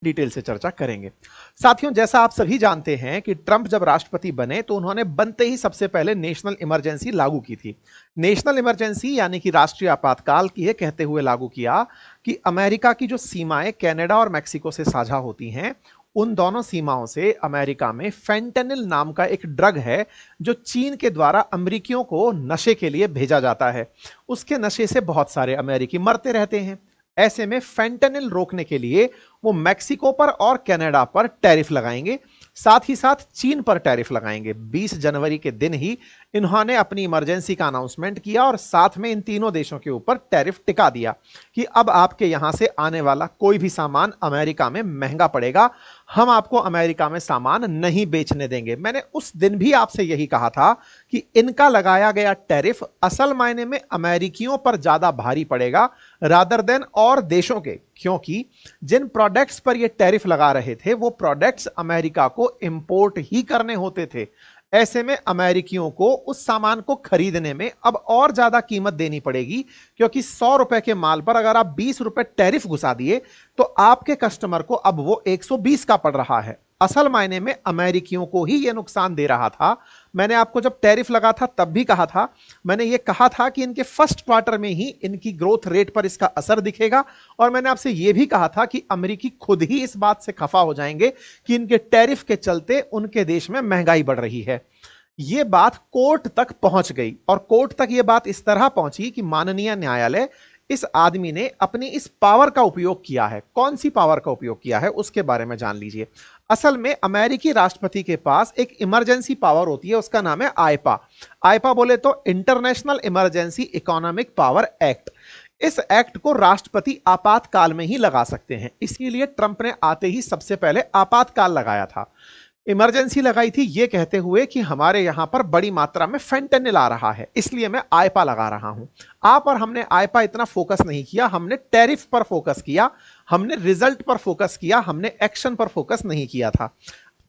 Detail से चर्चा करेंगे। साथियों, जैसा आप सभी जानते हैं कि ट्रंप जब राष्ट्रपति बने तो उन्होंने बनते ही सबसे पहले नेशनल इमरजेंसी लागू की थी। नेशनल इमरजेंसी यानी कि राष्ट्रीय आपातकाल की ये कहते हुए लागू किया कि अमेरिका की जो सीमाएं कनाडा और मैक्सिको से साझा होती हैं, उन दोनों सीमाओं से अमेरिका में फेंटेनिल नाम का एक ड्रग है जो चीन के द्वारा अमेरिकियों को नशे के लिए भेजा जाता है। उसके नशे से बहुत सारे अमेरिकी मरते रहते हैं। ऐसे में फेंटेनिल रोकने के लिए वो मैक्सिको पर और कनाडा पर टैरिफ लगाएंगे, साथ ही साथ चीन पर टैरिफ लगाएंगे। 20 जनवरी के दिन ही इन्होंने अपनी इमरजेंसी का अनाउंसमेंट किया और साथ में इन तीनों देशों के ऊपर टैरिफ टिका दिया कि अब आपके यहां से आने वाला कोई भी सामान अमेरिका में महंगा पड़ेगा, हम आपको अमेरिका में सामान नहीं बेचने देंगे। मैंने उस दिन भी आपसे यही कहा था कि इनका लगाया गया टैरिफ असल मायने में अमेरिकियों पर ज्यादा भारी पड़ेगा रादर देन और देशों के, क्योंकि जिन प्रोडक्ट्स पर ये टैरिफ लगा रहे थे वो प्रोडक्ट्स अमेरिका को इंपोर्ट ही करने होते थे। ऐसे में अमेरिकियों को उस सामान को खरीदने में अब और ज्यादा कीमत देनी पड़ेगी, क्योंकि 100 रुपए के माल पर अगर आप 20 रुपए टैरिफ घुसा दिए तो आपके कस्टमर को अब वो 120 का पड़ रहा है। असल मायने में अमेरिकियों को ही यह नुकसान दे रहा था। मैंने आपको जब टैरिफ लगा था तब भी कहा था, मैंने ये कहा था कि इनके फर्स्ट क्वार्टर में ही इनकी ग्रोथ रेट पर इसका असर दिखेगा, और मैंने आपसे यह भी कहा था कि अमेरिकी खुद ही इस बात से खफा हो जाएंगे कि इनके टैरिफ के चलते उनके देश में महंगाई बढ़ रही है। यह बात कोर्ट तक पहुंच गई और कोर्ट तक यह बात इस तरह पहुंची कि माननीय न्यायालय, इस आदमी ने अपनी इस पावर का उपयोग किया है। कौन सी पावर का उपयोग किया है उसके बारे में जान लीजिए। असल में अमेरिकी राष्ट्रपति के पास एक इमरजेंसी पावर होती है, उसका नाम है आईपा। आईपा बोले तो international emergency economic power act. इस एक्ट को राष्ट्रपति आपातकाल में ही लगा सकते हैं, इसीलिए ट्रंप ने आते ही सबसे पहले आपातकाल लगाया था। इमरजेंसी लगाई थी ये कहते हुए कि हमारे यहां पर बड़ी मात्रा में फेंटेनिल आ रहा है, इसलिए मैं आईपा लगा रहा हूं। आप और हमने आईपा इतना फोकस नहीं किया, हमने टैरिफ पर फोकस किया, हमने रिजल्ट पर फोकस किया, हमने एक्शन पर फोकस नहीं किया था।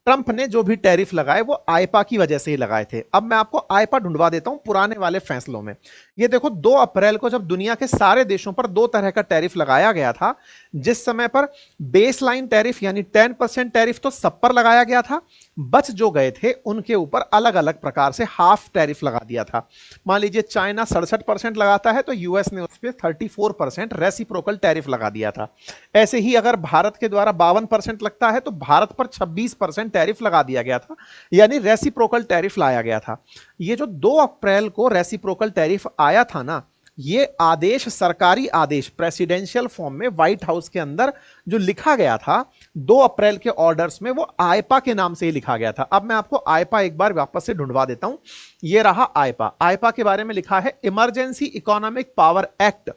ट्रंप ने जो भी टैरिफ लगाए वो आईपा की वजह से ही लगाए थे। अब मैं आपको आईपा ढूंढवा देता हूं पुराने वाले फैसलों में। ये देखो, 2 अप्रैल को जब दुनिया के सारे देशों पर 2 तरह का टैरिफ लगाया गया था। जिस समय पर बेसलाइन टैरिफ यानी 10% टैरिफ तो सब पर लगाया गया था, बच जो गए थे उनके ऊपर अलग अलग प्रकार से हाफ टैरिफ लगा दिया था। मान लीजिए चाइना 67% लगाता है तो यूएस ने उस पर 34% रेसिप्रोकल टैरिफ लगा दिया था। ऐसे ही अगर भारत के द्वारा 52% लगता है तो भारत पर 26% टैरिफ लगा दिया गया था, यानी रेसिप्रोकल टैरिफ लाया गया था। ये जो 2 अप्रैल को रेसिप्रोकल टैरिफ आया था ना, ये आदेश, सरकारी आदेश प्रेसिडेंशियल फॉर्म में व्हाइट हाउस के अंदर जो लिखा गया था 2 अप्रैल के ऑर्डर्स में, वो आईपा के नाम से ही लिखा गया था। अब मैं आपको आईपा एक बार वापस से ढूंढवा देता हूं। ये रहा आईपा। आईपा के बारे में लिखा है emergency economic power act,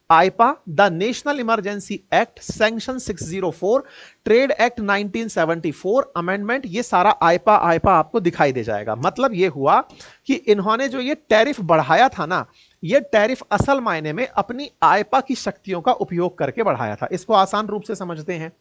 IEEPA, the national emergency act, sanction 604, trade act 1974, amendment. ये सारा आईपा आईपा आपको दिखाई दे जाएगा। मतलब ये हुआ कि इन्होंने जो ये टैरिफ बढ़ाया था ना, ये टैरिफ असल मायने में अपनी आईपा की शक्तियों का उपयोग करके बढ़ाया था। इसको आसान रूप से समझते हैं,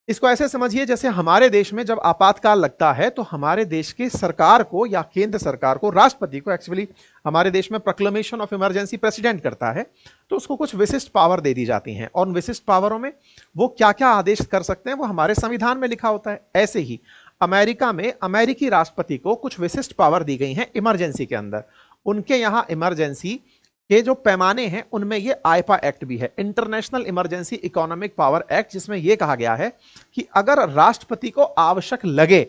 इसको ऐसे समझिए जैसे हमारे देश में जब आपातकाल लगता है तो हमारे देश की सरकार को या केंद्र सरकार को, राष्ट्रपति को, एक्चुअली हमारे देश में प्रोक्लेमेशन ऑफ इमरजेंसी प्रेसिडेंट करता है, तो उसको कुछ विशिष्ट पावर दे दी जाती हैं और उन विशिष्ट पावरों में वो क्या क्या आदेश कर सकते हैं वो हमारे संविधान में लिखा होता है। ऐसे ही अमेरिका में अमेरिकी राष्ट्रपति को कुछ विशिष्ट पावर दी गई हैं इमरजेंसी के अंदर। उनके यहां इमरजेंसी के जो पैमाने हैं उनमें ये आईपा एक्ट भी है, international emergency economic power act, जिसमें यह कहा गया है कि अगर राष्ट्रपति को आवश्यक लगे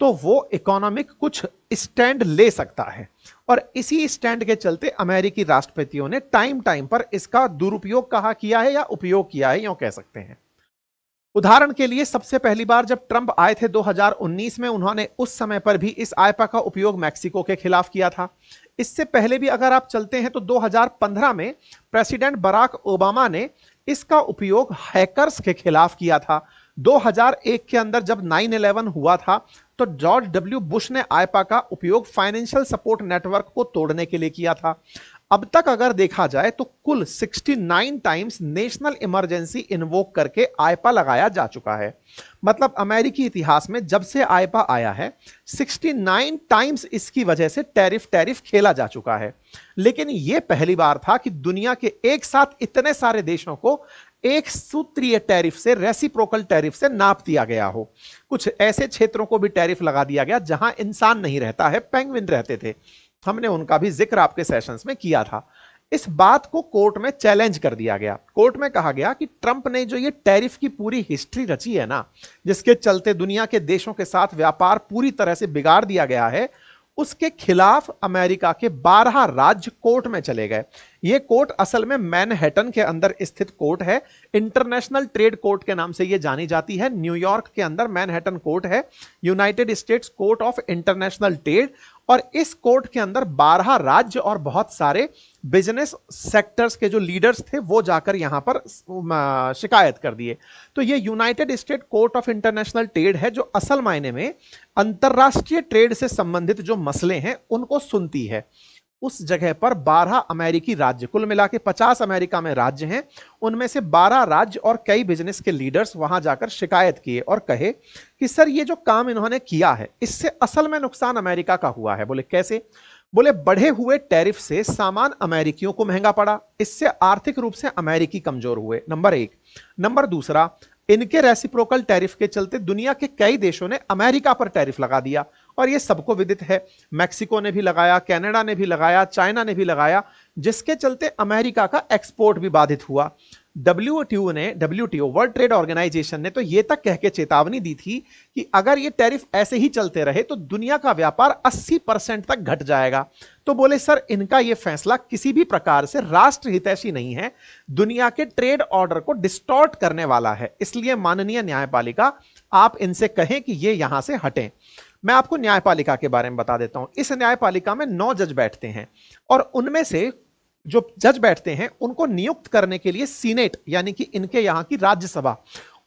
तो वो इकोनॉमिक कुछ स्टैंड ले सकता है। और इसी स्टैंड के चलते अमेरिकी राष्ट्रपतियों ने टाइम टाइम पर इसका दुरुपयोग कहा किया है या उपयोग किया है, यूं कह सकते हैं। उदाहरण के लिए सबसे पहली बार जब ट्रंप आए थे 2019 में, उन्होंने उस समय पर भी इस आईपा का उपयोग मैक्सिको के खिलाफ किया था। इससे पहले भी अगर आप चलते हैं तो 2015 में प्रेसिडेंट बराक ओबामा ने इसका उपयोग हैकर्स के खिलाफ किया था। 2001 के अंदर जब 9/11 हुआ था तो जॉर्ज डब्ल्यू बुश ने आईपा का उपयोग फाइनेंशियल सपोर्ट नेटवर्क को तोड़ने के लिए किया था। अब तक अगर देखा जाए तो कुल 69 टाइम्स नेशनल इमरजेंसी इन्वोक करके आईपा लगाया जा चुका है। मतलब अमेरिकी इतिहास में जब से आईपा आया है 69 टाइम्स इसकी वजह से टैरिफ खेला जा चुका है। लेकिन यह पहली बार था कि दुनिया के एक साथ इतने सारे देशों को एक सूत्रीय टैरिफ से, रेसिप्रोकल टैरिफ से नाप दिया गया हो। कुछ ऐसे क्षेत्रों को भी टैरिफ लगा दिया गया जहां इंसान नहीं रहता है, पेंगुइन रहते थे। हमने उनका भी जिक्र आपके सेशंस में किया था। इस बात को कोर्ट में चैलेंज कर दिया गया। कोर्ट में कहा गया कि ट्रंप ने जो ये टैरिफ की पूरी हिस्ट्री रची है ना, जिसके चलते दुनिया के देशों के साथ व्यापार पूरी तरह से बिगाड़ दिया गया है, उसके खिलाफ अमेरिका के 12 राज्य कोर्ट में चले गए। यह कोर्ट असल में मैनहट्टन के अंदर स्थित कोर्ट है। इंटरनेशनल ट्रेड कोर्ट के नाम से यह जानी जाती है। न्यूयॉर्क के अंदर मैनहट्टन कोर्ट है, United states court of international trade. और इस कोर्ट के अंदर 12 राज्य और बहुत सारे बिजनेस सेक्टर्स के जो लीडर्स थे वो जाकर यहां पर शिकायत कर दिए। तो ये United state court of international trade है जो असल मायने में अंतरराष्ट्रीय ट्रेड से संबंधित जो मसले हैं उनको सुनती है। उस जगह पर 12 अमेरिकी राज्य, कुल मिला के 50 अमेरिका में राज्य हैं, उनमें से 12 राज्य और कई बिजनेस के लीडर्स वहां जाकर शिकायत किए और कहे कि सर ये जो काम इन्होंने किया है इससे असल में नुकसान अमेरिका का हुआ है। बोले कैसे? बोले बढ़े हुए टैरिफ से सामान अमेरिकियों को महंगा पड़ा, इससे आर्थिक रूप से अमेरिकी कमजोर हुए, नंबर एक। नंबर दूसरा, इनके रेसिप्रोकल टैरिफ के चलते दुनिया के कई देशों ने अमेरिका पर टैरिफ लगा दिया और यह सबको विदित है। मैक्सिको ने भी लगाया, कनाडा ने भी लगाया, चाइना ने भी लगाया, जिसके चलते अमेरिका का एक्सपोर्ट भी बाधित हुआ। डब्ल्यूटीओ वर्ल्ड ट्रेड ऑर्गेनाइजेशन ने तो यह तक कह के चेतावनी दी थी कि अगर ये टैरिफ ऐसे ही चलते रहे तो दुनिया का व्यापार 80% तक घट जाएगा। तो बोले सर इनका यह फैसला किसी भी प्रकार से राष्ट्र हितैषी नहीं है, दुनिया के ट्रेड ऑर्डर को डिस्टॉर्ट करने वाला है, इसलिए माननीय न्यायपालिका आप इनसे कहें कि ये यहां से हटें। मैं आपको न्यायपालिका के बारे में बता देता हूं। इस न्यायपालिका में 9 जज बैठते हैं और उनमें से जो जज बैठते हैं उनको नियुक्त करने के लिए सीनेट यानी कि इनके यहां की राज्यसभा,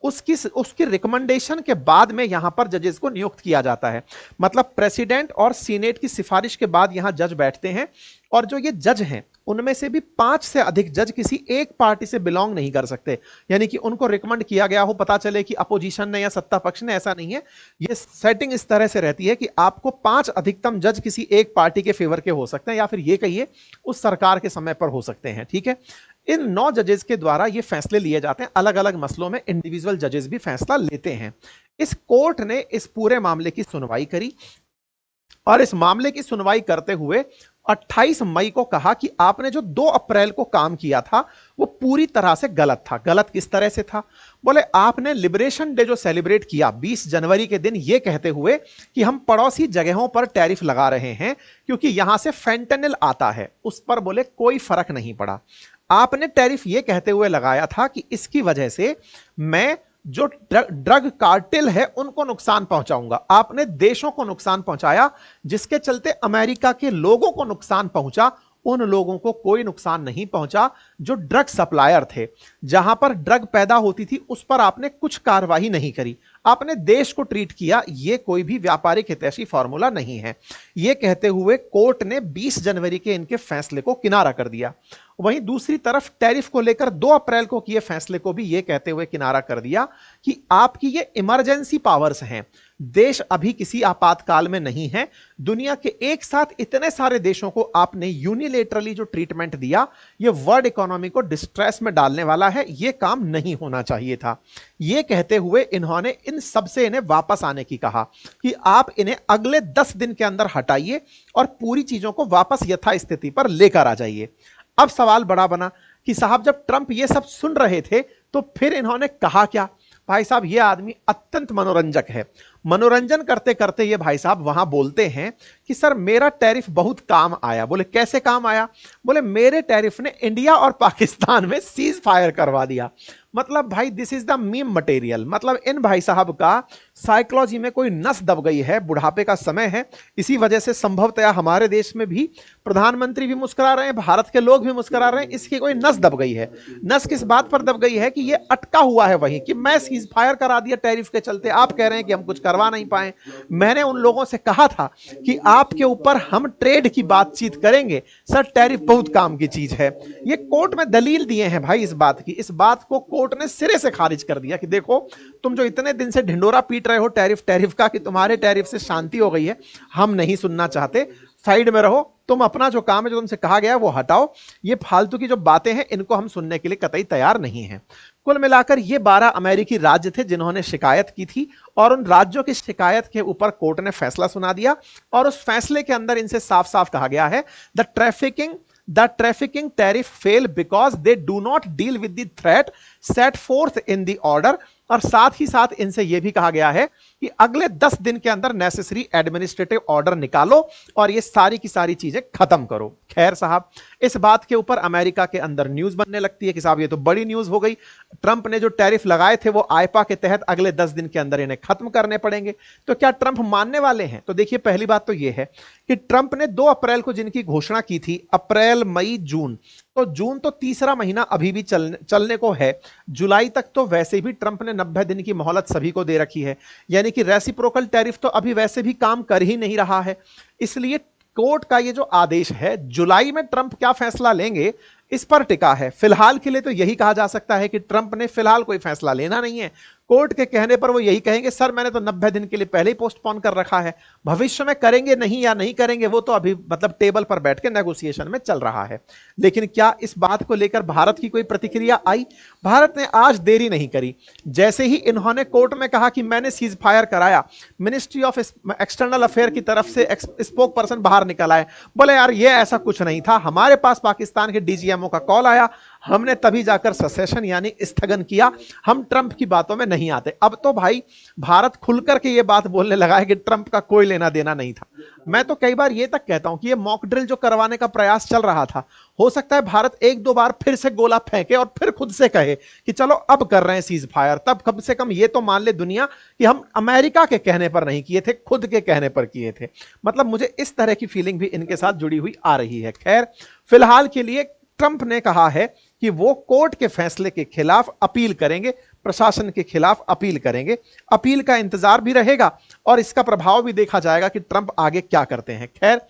उसकी रिकमेंडेशन के बाद में यहां पर जजेस को नियुक्त किया जाता है। मतलब प्रेसिडेंट और सीनेट की सिफारिश के बाद यहां जज बैठते हैं और जो ये जज हैं उनमें से भी 5 से अधिक जज किसी एक पार्टी से बिलोंग नहीं कर सकते, यानी कि उनको रिकमेंड किया गया हो, पता चले कि अपोजिशन ने या सत्ता पक्ष ने, ऐसा नहीं है। ये सेटिंग इस तरह से रहती है कि आपको 5 अधिकतम जज किसी एक पार्टी के फेवर के हो सकते हैं या फिर ये कहिए उस सरकार के समय पर हो सकते हैं। ठीक है, इन 9 जजेस के द्वारा ये फैसले लिए जाते हैं। अलग अलग मसलों में इंडिविजुअल जजेस भी फैसला लेते हैं। इस कोर्ट ने इस पूरे मामले की सुनवाई करी और इस मामले की सुनवाई करते हुए 28 मई को कहा कि आपने जो 2 अप्रैल को काम किया था वो पूरी तरह से गलत था। गलत किस तरह से था? बोले आपने लिबरेशन डे जो सेलिब्रेट किया 20 जनवरी के दिन, ये कहते हुए कि हम पड़ोसी जगहों पर टैरिफ लगा रहे हैं क्योंकि यहां से फेंटेनिल आता है, उस पर बोले कोई फर्क नहीं पड़ा। आपने टैरिफ ये कहते हुए लगाया था कि इसकी वजह से मैं जो ड्रग कार्टेल है उनको नुकसान पहुंचाऊंगा। आपने देशों को नुकसान पहुंचाया, जिसके चलते अमेरिका के लोगों को नुकसान पहुंचा। उन लोगों को कोई नुकसान नहीं पहुंचा जो ड्रग सप्लायर थे। जहां पर ड्रग पैदा होती थी उस पर आपने कुछ कार्रवाई नहीं करी, आपने देश को ट्रीट किया। यह कोई भी व्यापारिक हितैषी फॉर्मूला नहीं है। यह कहते हुए कोर्ट ने 20 जनवरी के इनके फैसले को किनारा कर दिया। वहीं दूसरी तरफ टैरिफ को लेकर 2 अप्रैल को किए फैसले को भी यह कहते हुए किनारा कर दिया कि आपकी ये इमरजेंसी पावर्स हैं, देश अभी किसी आपातकाल में नहीं है। दुनिया के एक साथ इतने सारे देशों को आपने यूनिलेटरली जो ट्रीटमेंट दिया, यह वर्ल्ड इकोनॉमी को डिस्ट्रेस में डालने वाला है, यह काम नहीं होना चाहिए था। यह कहते हुए इन्होंने इन सबसे इन्हें वापस आने की कहा कि आप इन्हें अगले 10 दिन के अंदर हटाइए और पूरी चीजों को वापस यथास्थिति पर लेकर आ जाइए। अब सवाल बड़ा बना कि साहब जब ट्रंप ये सब सुन रहे थे तो फिर इन्होंने कहा क्या? भाई साहब ये आदमी अत्यंत मनोरंजक है। मनोरंजन करते करते ये भाई साहब वहां बोलते हैं कि सर मेरा टैरिफ बहुत काम आया। बोले कैसे काम आया? बोले मेरे टैरिफ ने इंडिया और पाकिस्तान में सीज फायर करवा दिया। मतलब भाई this is the meme material. मतलब इन भाई साहब का साइकोलॉजी में कोई नस दब गई है, बुढ़ापे का समय है, इसी वजह से संभवतया हमारे देश में भी प्रधानमंत्री भी मुस्कुरा रहे हैं, भारत के लोग भी मुस्कुरा रहे हैं, इसकी कोई नस दब गई है। नस किस बात पर दब गई है कि ये अटका हुआ है वहीं कि मैं सीज फायर करा दिया टैरिफ के चलते, आप कह रहे हैं कि हम कुछ करवा नहीं पाए। मैंने उन लोगों से कहा था कि आपके ऊपर हम ट्रेड की बातचीत करेंगे, सर टैरिफ बहुत काम की चीज है। ये कोर्ट में दलील दिए हैं भाई इस बात की। इस बात को कोर्ट ने सिरे से खारिज कर दिया कि देखो तुम जो इतने दिन से ढिंडोरा पीट रहे हो टैरिफ का कि तुम्हारे टैरिफ से शांति हो गई है, हम नहीं सुनना चाहते, साइड में रहो, तुम अपना जो काम है, जो तुमसे कहा गया है वो हटाओ, ये फालतू की जो बातें हैं इनको हम सुनने के लिए कतई तैयार नहीं हैं। कुल मिलाकर ये 12 अमेरिकी राज्य थे जिन्होंने शिकायत की थी, और उन राज्यों की शिकायत के ऊपर कोर्ट ने फैसला सुना दिया, और उस फैसले के अंदर इनसे साफ साफ कहा गया है the trafficking tariff fail because they do not deal with the threat set fourth in the order. और साथ ही साथ इनसे यह भी कहा गया है कि अगले 10 दिन के अंदर नेसेसरी एडमिनिस्ट्रेटिव ऑर्डर निकालो और ये सारी की सारी चीजें खत्म करो। खैर साहब, इस बात के ऊपर अमेरिका के अंदर न्यूज बनने लगती है कि साहब ये तो बड़ी न्यूज हो गई, ट्रंप ने जो टैरिफ लगाए थे वो आईपा के तहत अगले 10 दिन के अंदर इन्हें खत्म करने पड़ेंगे। तो क्या ट्रंप मानने वाले हैं? तो देखिए, पहली बात तो यह है कि ट्रंप ने 2 अप्रैल को जिनकी घोषणा की थी, अप्रैल, मई, जून, तो जून तो तीसरा महीना अभी भी चलने को है, जुलाई तक तो वैसे भी ट्रंप ने 90 दिन की मोहलत सभी को दे रखी है, यानी कि रेसिप्रोकल टैरिफ तो अभी वैसे भी काम कर ही नहीं रहा है। इसलिए कोर्ट का ये जो आदेश है, जुलाई में ट्रंप क्या फैसला लेंगे इस पर टिका है। फिलहाल के लिए तो यही कहा जा सकता है कि ट्रंप ने फिलहाल कोई फैसला लेना नहीं है। कोर्ट के कहने पर वो यही कहेंगे, सर मैंने तो 90 दिन के लिए पहले ही पोस्टपोन कर रखा है, भविष्य में करेंगे नहीं या नहीं करेंगे वो तो अभी मतलब टेबल पर बैठ के नेगोशिएशन में चल रहा है। लेकिन क्या इस बात को लेकर भारत की कोई प्रतिक्रिया आई? भारत ने आज देरी नहीं करी, जैसे ही इन्होंने कोर्ट में कहा कि मैंने सीज फायर कराया, मिनिस्ट्री ऑफ एक्सटर्नल अफेयर की तरफ से स्पोक पर्सन बाहर निकल आए, बोले यार ये ऐसा कुछ नहीं था, हमारे पास पाकिस्तान के डीजीएमओ का कॉल आया, हमने तभी जाकर सेसेशन यानी स्थगन किया, हम ट्रंप की बातों में नहीं आते। अब तो भाई भारत खुलकर के ये बात बोलने लगा है कि ट्रंप का कोई लेना देना नहीं था। मैं तो कई बार ये तक कहता हूं कि ये मॉक ड्रिल जो करवाने का प्रयास चल रहा था, हो सकता है भारत 1-2 बार फिर से गोला फेंके और फिर खुद से कहे कि चलो अब कर रहे हैं सीज फायर, तब कम से कम ये तो मान ले दुनिया कि हम अमेरिका के कहने पर नहीं किए थे, खुद के कहने पर किए थे। मतलब मुझे इस तरह की फीलिंग भी इनके साथ जुड़ी हुई आ रही है। खैर, फिलहाल के लिए ट्रंप ने कहा है कि वो कोर्ट के फैसले के खिलाफ अपील करेंगे, प्रशासन के खिलाफ अपील करेंगे। अपील का इंतजार भी रहेगा और इसका प्रभाव भी देखा जाएगा कि ट्रंप आगे क्या करते हैं। खैर,